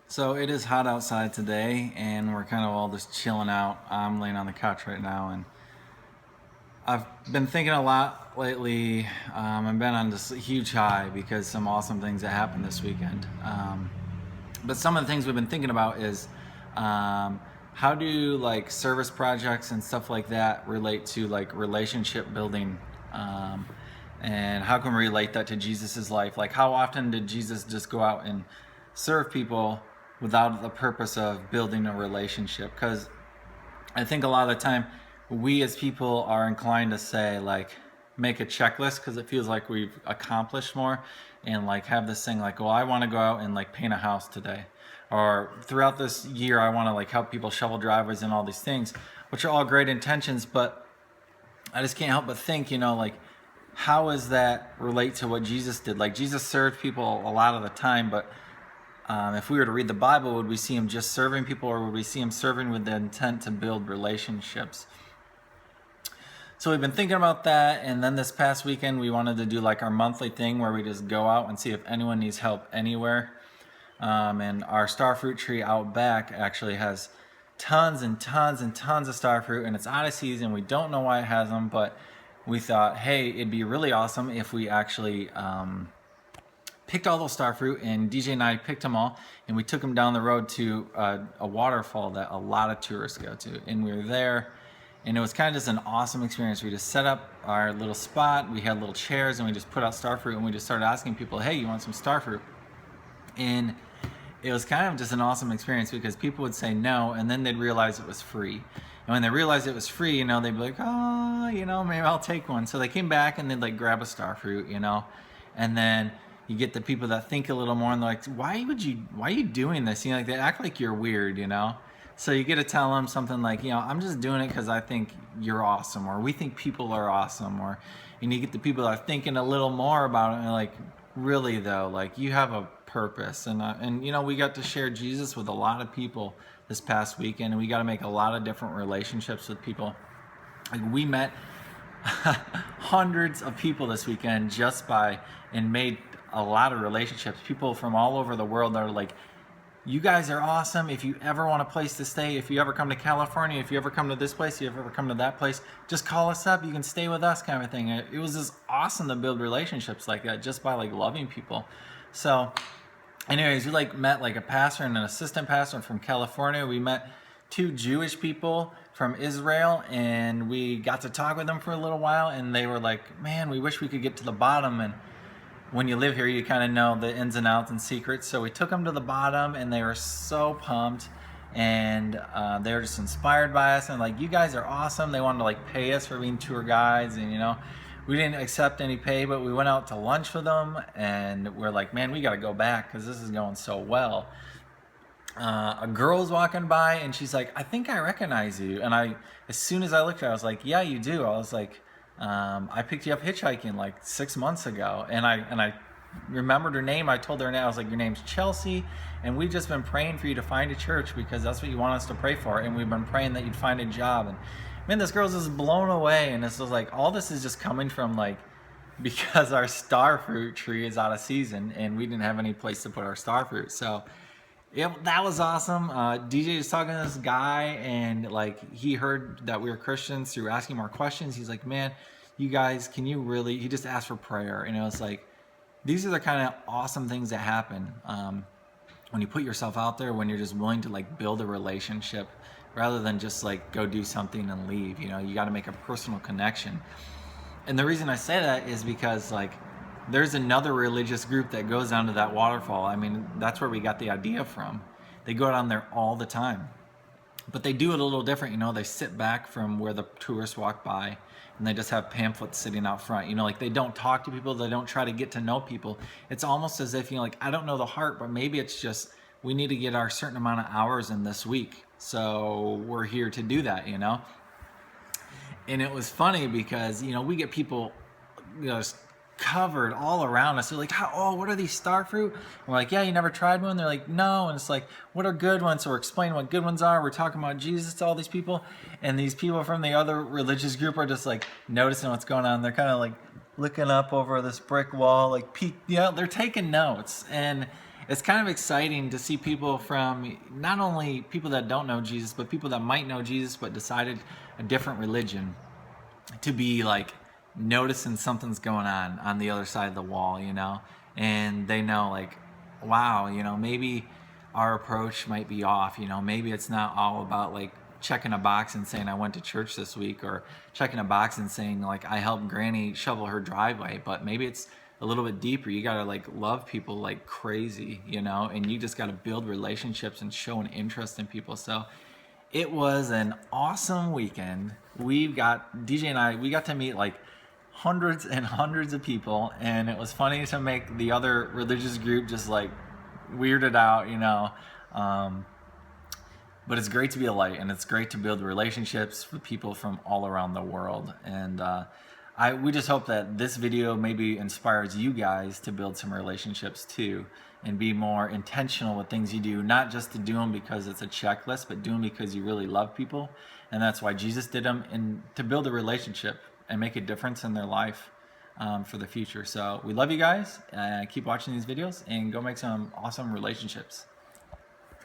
So it is hot outside today, and we're kind of all just chilling out. I'm laying on the couch right now, and I've been thinking a lot lately. I've been on this huge high because some awesome things that happened this weekend. But some of the things we've been thinking about is how do like service projects and stuff like that relate to like relationship building, and how can we relate that to Jesus's life? Like, how often did Jesus just go out and serve people without the purpose of building a relationship? Because I think a lot of the time we as people are inclined to say like make a checklist because it feels like we've accomplished more, and like have this thing like, well, I want to go out and like paint a house today, or throughout this year I want to like help people shovel driveways and all these things, which are all great intentions. But I just can't help but think, like, how does that relate to what Jesus did? Like, Jesus served people a lot of the time, but if we were to read the Bible, would we see him just serving people, or would we see him serving with the intent to build relationships? So we've been thinking about that, and then this past weekend we wanted to do like our monthly thing where we just go out and see if anyone needs help anywhere. And our star fruit tree out back actually has tons and tons and tons of star fruit, and it's out of season. We don't know why it has them, but we thought, hey, it'd be really awesome if we actually picked all those star fruit, and DJ and I picked them all, and we took them down the road to a waterfall that a lot of tourists go to. And we were there, and it was kind of just an awesome experience. We just set up our little spot, we had little chairs, and we just put out star fruit, and we just started asking people, hey, you want some star fruit? And it was kind of just an awesome experience because people would say no, and then they'd realize it was free. And when they realized it was free, they'd be like, oh, maybe I'll take one. So they came back and they'd like grab a star fruit, and then you get the people that think a little more, and they're like, why are you doing this? Like, they act like you're weird, So you get to tell them something like, I'm just doing it because I think you're awesome, or we think people are awesome, or you get the people that are thinking a little more about it, and like, really though, like, you have a purpose. And we got to share Jesus with a lot of people this past weekend, and we got to make a lot of different relationships with people. Like, we met hundreds of people this weekend and made a lot of relationships. People from all over the world that are like, you guys are awesome. If you ever want a place to stay, if you ever come to California, if you ever come to this place, if you ever come to that place, just call us up. You can stay with us, kind of thing. It was just awesome to build relationships like that just by like loving people. So anyways, we like met like a pastor and an assistant pastor from California. We met two Jewish people from Israel, and we got to talk with them for a little while, and they were like, man, we wish we could get to the bottom. And when you live here, you kind of know the ins and outs and secrets. So we took them to the bottom, and they were so pumped, and they were just inspired by us, and like, you guys are awesome. They wanted to like pay us for being tour guides, and we didn't accept any pay, but we went out to lunch with them, and we're like, man, we got to go back because this is going so well. A girl was walking by, and she's like, I think I recognize you. And as soon as I looked at her, I was like, yeah, you do. I was like, I picked you up hitchhiking like 6 months ago, and I remembered her name. I told her now, I was like, your name's Chelsea, and we've just been praying for you to find a church because that's what you want us to pray for, and we've been praying that you'd find a job. And man, this girl's just blown away, and this was like, all this is just coming from like, because our star fruit tree is out of season, and we didn't have any place to put our star fruit. So yeah, that was awesome. DJ was talking to this guy, and like, he heard that we were Christians through asking more questions. He's like, man, you guys, can you really, he just asked for prayer. And it was like, these are the kind of awesome things that happen when you put yourself out there, when you're just willing to like build a relationship rather than just like go do something and leave. You got to make a personal connection. And the reason I say that is because like, there's another religious group that goes down to that waterfall. I mean, that's where we got the idea from. They go down there all the time, but they do it a little different. They sit back from where the tourists walk by, and they just have pamphlets sitting out front. Like, they don't talk to people. They don't try to get to know people. It's almost as if, like, I don't know the heart, but maybe it's just, we need to get our certain amount of hours in this week. So we're here to do that, And it was funny because, we get people, covered all around us. They're like, what are these star fruit? And we're like, yeah, you never tried one? They're like, no. And it's like, what are good ones? So we're explaining what good ones are. We're talking about Jesus to all these people, and these people from the other religious group are just like noticing what's going on. They're kind of like looking up over this brick wall, like they're taking notes. And it's kind of exciting to see people from not only people that don't know Jesus, but people that might know Jesus but decided a different religion to be like noticing something's going on the other side of the wall, you know, and they know like, wow, you know, maybe our approach might be off, you know, maybe it's not all about like checking a box and saying I went to church this week, or checking a box and saying like I helped Granny shovel her driveway, but maybe it's a little bit deeper. You gotta like love people like crazy, you know, and you just gotta build relationships and show an interest in people. So it was an awesome weekend. We've got DJ and I, we got to meet like hundreds and hundreds of people, and it was funny to make the other religious group just like weirded out, you know. But it's great to be a light, and it's great to build relationships with people from all around the world. And we just hope that this video maybe inspires you guys to build some relationships too, and be more intentional with things you do, not just to do them because it's a checklist, but do them because you really love people. And that's why Jesus did them, and to build a relationship and make a difference in their life for the future. So we love you guys. Keep watching these videos and go make some awesome relationships.